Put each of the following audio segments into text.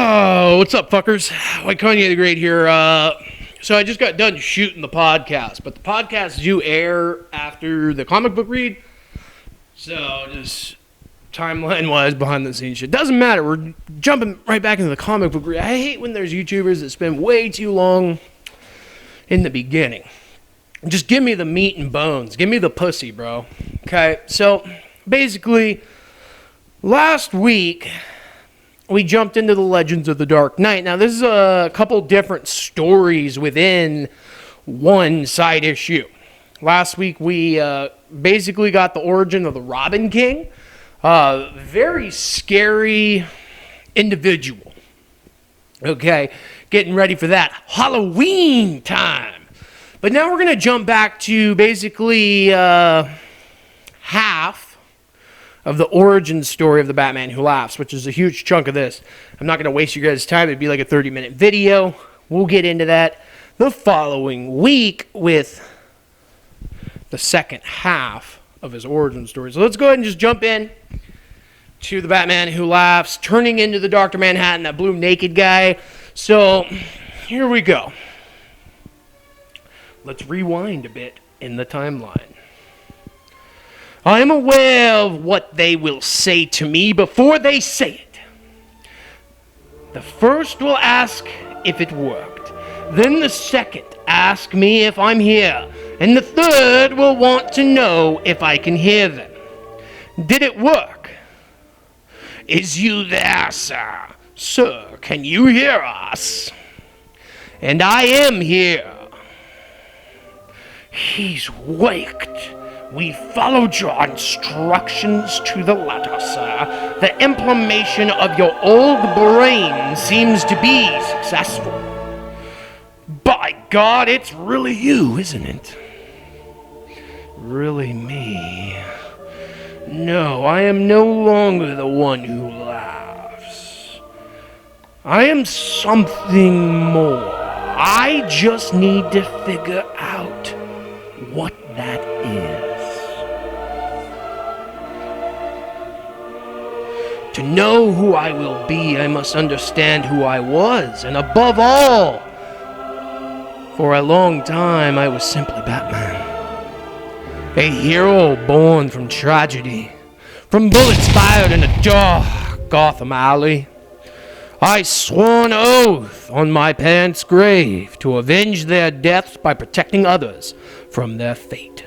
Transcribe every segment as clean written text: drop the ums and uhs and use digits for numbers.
Oh, what's up, fuckers? White Kanye the Great here. So I just got done shooting the podcast, but the podcasts do air after the comic book read. So just timeline-wise, behind-the-scenes shit. Doesn't matter. We're jumping right back into the comic book read. I hate when there's YouTubers that spend way too long in the beginning. Just give me the meat and bones. Give me the pussy, bro. Okay, so basically, last week we jumped into the Legends of the Dark Knight. Now, this is a couple different stories within one side issue. Last week, we basically got the origin of the Robin King. Very scary individual. Okay, getting ready for that Halloween time. But now we're going to jump back to basically half of the origin story of the Batman Who Laughs, which is a huge chunk of this. I'm not going to waste you guys' time. It'd be like a 30-minute video. We'll get into that the following week with the second half of his origin story. So let's go ahead and just jump in to the Batman Who Laughs, turning into the Dr. Manhattan, that blue naked guy. So here we go. Let's rewind a bit in the timeline. I am aware of what they will say to me before they say it. The first will ask if it worked. Then the second ask me if I'm here. And the third will want to know if I can hear them. Did it work? Is you there, sir? Sir, can you hear us? And I am here. He's waked. We followed your instructions to the letter, sir. The implementation of your old brain seems to be successful. By God, it's really you, isn't it? Really me. No, I am no longer the one who laughs. I am something more. I just need to figure out what that is. To know who I will be, I must understand who I was, and above all, for a long time I was simply Batman. A hero born from tragedy, from bullets fired in a dark Gotham alley. I swore an oath on my parents' grave to avenge their deaths by protecting others from their fate.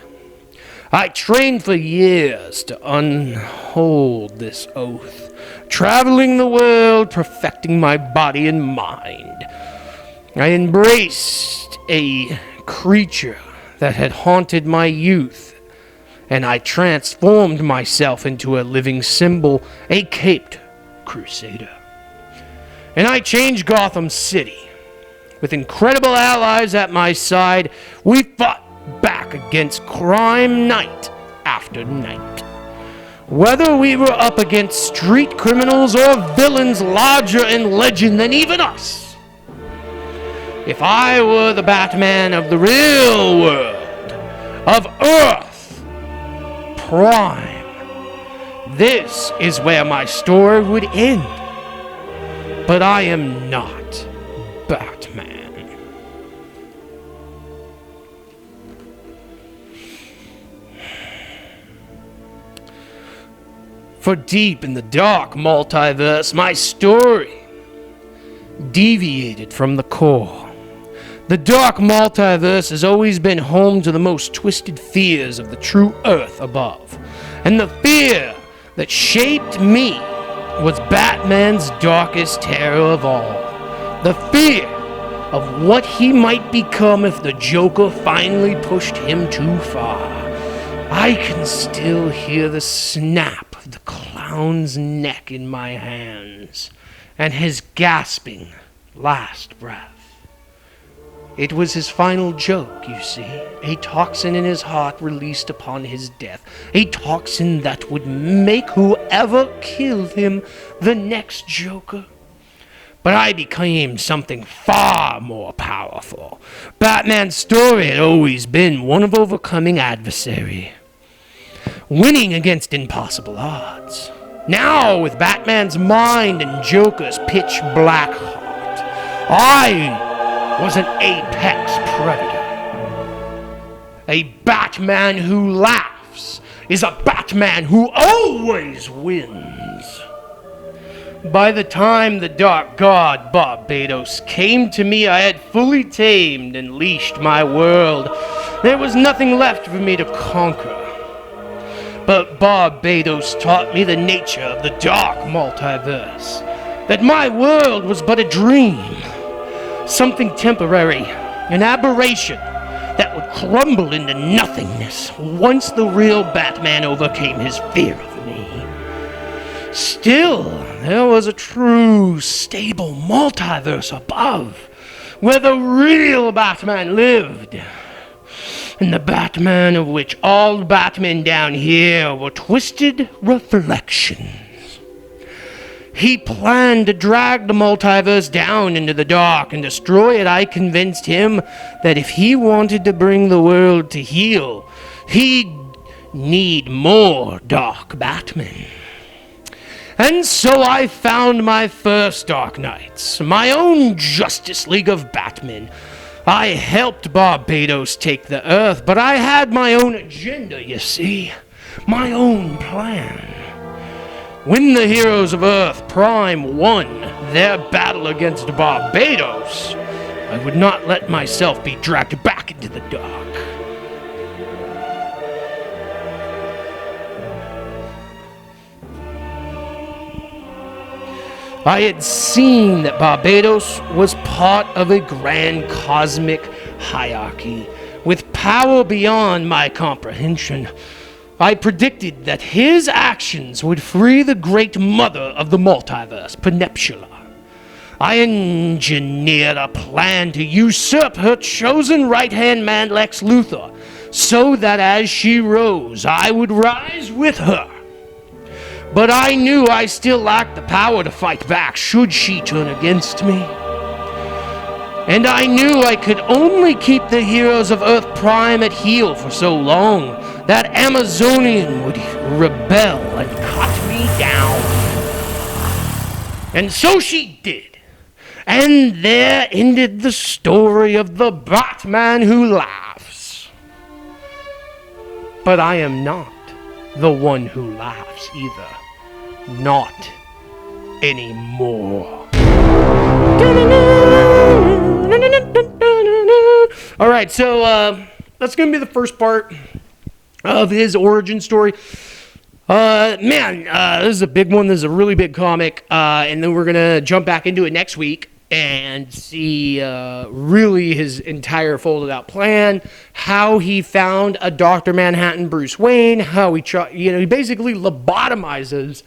I trained for years to unhold this oath, traveling the world, perfecting my body and mind. I embraced a creature that had haunted my youth, and I transformed myself into a living symbol, a caped crusader. And I changed Gotham City. With incredible allies at my side, we fought back against crime night after night. Whether we were up against street criminals or villains larger in legend than even us. If I were the Batman of the real world, of Earth Prime, this is where my story would end. But I am not Batman. For deep in the dark multiverse, my story deviated from the core. The dark multiverse has always been home to the most twisted fears of the true Earth above. And the fear that shaped me was Batman's darkest terror of all. The fear of what he might become if the Joker finally pushed him too far. I can still hear the snap of the clown's neck in my hands, and his gasping last breath. It was his final joke, you see, a toxin in his heart released upon his death, a toxin that would make whoever killed him the next Joker. But I became something far more powerful. Batman's story had always been one of overcoming adversary, winning against impossible odds. Now, with Batman's mind and Joker's pitch black heart, I was an apex predator. A Batman who laughs is a Batman who always wins. By the time the Dark God Barbados came to me, I had fully tamed and leashed my world. There was nothing left for me to conquer. But Barbados taught me the nature of the dark multiverse, that my world was but a dream, something temporary, an aberration that would crumble into nothingness once the real Batman overcame his fear of me. Still, there was a true, stable multiverse above, where the real Batman lived. And the Batman of which all Batmen down here were twisted reflections. He planned to drag the multiverse down into the dark and destroy it. I convinced him that if he wanted to bring the world to heal, he'd need more Dark Batmen. And so I found my first Dark Knights, my own Justice League of Batmen. I helped Barbados take the Earth, but I had my own agenda, you see. My own plan. When the heroes of Earth Prime won their battle against Barbados, I would not let myself be dragged back into the dark. I had seen that Barbados was part of a grand cosmic hierarchy with power beyond my comprehension. I predicted that his actions would free the great mother of the multiverse, Peninsula. I engineered a plan to usurp her chosen right-hand man, Lex Luthor, so that as she rose, I would rise with her. But I knew I still lacked the power to fight back should she turn against me. And I knew I could only keep the heroes of Earth Prime at heel for so long that Amazonian would rebel and cut me down. And so she did. And there ended the story of the Batman who laughs. But I am not the one who laughs either. Not anymore. Alright, so that's going to be the first part of his origin story. This is a big one. This is a really big comic. And then we're going to jump back into it next week and see really his entire folded out plan, how he found a Dr. Manhattan Bruce Wayne, how he basically lobotomizes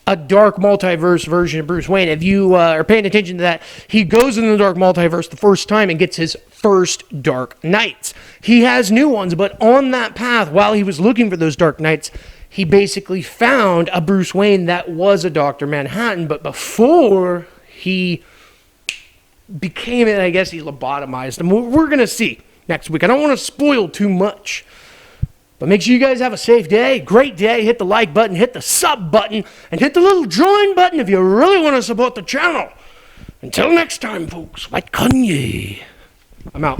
a dark multiverse version of Bruce Wayne. If you are paying attention to that, he goes in the dark multiverse the first time and gets his first Dark Knights. He has new ones, but on that path, while he was looking for those Dark Knights, he basically found a Bruce Wayne that was a Dr. Manhattan, but before he became it, I guess he lobotomized him. We're going to see next week. I don't want to spoil too much. But make sure you guys have a safe day, great day. Hit the like button, hit the sub button, and hit the little join button if you really want to support the channel. Until next time, folks, White Kanye. I'm out.